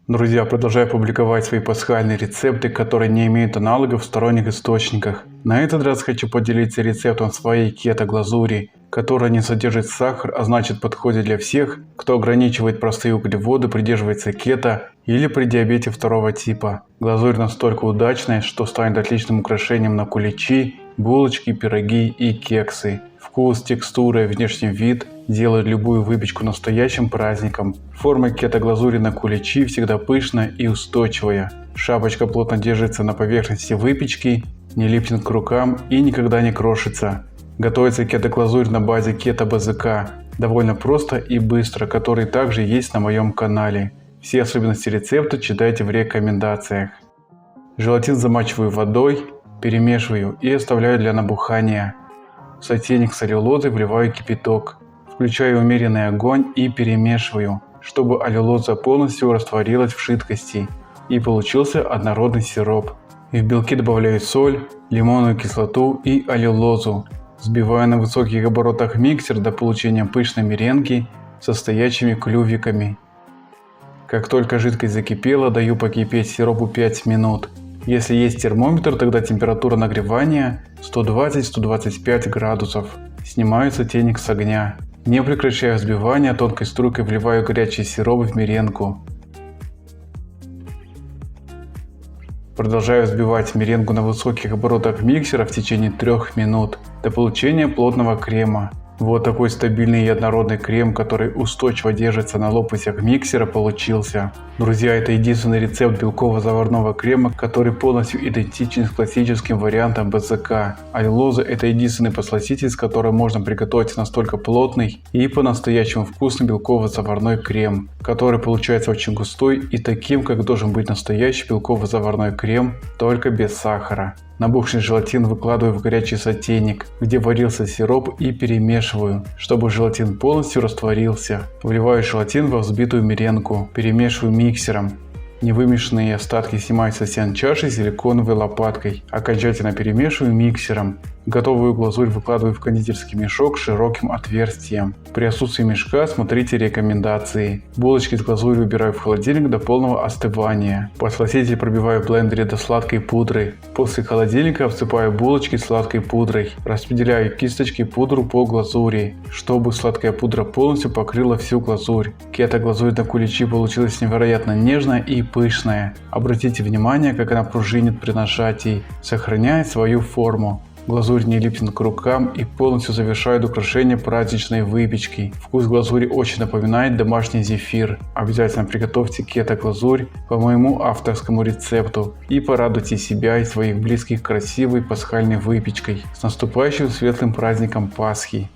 Друзья, продолжаю публиковать свои пасхальные рецепты, которые не имеют аналогов в сторонних источниках. На этот раз хочу поделиться рецептом своей кето-глазури, которая не содержит сахар, а значит подходит для всех, кто ограничивает простые углеводы, придерживается кето или при диабете второго типа. Глазурь настолько удачная, что станет отличным украшением на куличи, булочки, пироги и кексы. Вкус, текстура и внешний вид делают любую выпечку настоящим праздником. Форма кето-глазури на куличи всегда пышная и устойчивая. Шапочка плотно держится на поверхности выпечки, не липнет к рукам и никогда не крошится. Готовится кето-глазурь на базе кето-БЗК. Довольно просто и быстро, который также есть на моем канале. Все особенности рецепта читайте в рекомендациях. Желатин замачиваю водой, перемешиваю и оставляю для набухания. В сотейник с аллюлозой вливаю кипяток. Включаю умеренный огонь и перемешиваю, чтобы аллюлоза полностью растворилась в жидкости и получился однородный сироп. В белки добавляю соль, лимонную кислоту и аллюлозу. Взбиваю на высоких оборотах миксер до получения пышной меренги со стоячими клювиками. Как только жидкость закипела, даю покипеть сиропу 5 минут. Если есть термометр, тогда температура нагревания 120-125 градусов. Снимаю сотейник с огня. Не прекращая взбивания, тонкой струйкой вливаю горячий сироп в меренгу. Продолжаю взбивать меренгу на высоких оборотах миксера в течение 3 минут до получения плотного крема. Вот такой стабильный и однородный крем, который устойчиво держится на лопастях миксера, получился. Друзья, это единственный рецепт белково-заварного крема, который полностью идентичен с классическим вариантом БЗК. Аллюлоза – это единственный подсластитель, с которым можно приготовить настолько плотный и по-настоящему вкусный белково-заварной крем, который получается очень густой и таким, как должен быть настоящий белково-заварной крем, только без сахара. Набухший желатин выкладываю в горячий сотейник, где варился сироп, и перемешиваю, чтобы желатин полностью растворился. Вливаю желатин во взбитую меренгу, перемешиваю миксером. Невымешанные остатки снимаю со стен чаши силиконовой лопаткой. Окончательно перемешиваю миксером. Готовую глазурь выкладываю в кондитерский мешок с широким отверстием. При отсутствии мешка смотрите рекомендации. Булочки с глазурью убираю в холодильник до полного остывания. Подсластитель пробиваю в блендере до сладкой пудры. После холодильника обсыпаю булочки сладкой пудрой. Распределяю кисточки пудру по глазури, чтобы сладкая пудра полностью покрыла всю глазурь. Кето-глазурь на куличи получилась невероятно нежная и пышная. Обратите внимание, как она пружинит при нажатии, сохраняет свою форму. Глазурь не липнет к рукам и полностью завершает украшение праздничной выпечки. Вкус глазури очень напоминает домашний зефир. Обязательно приготовьте кето-глазурь по моему авторскому рецепту и порадуйте себя и своих близких красивой пасхальной выпечкой. С наступающим светлым праздником Пасхи!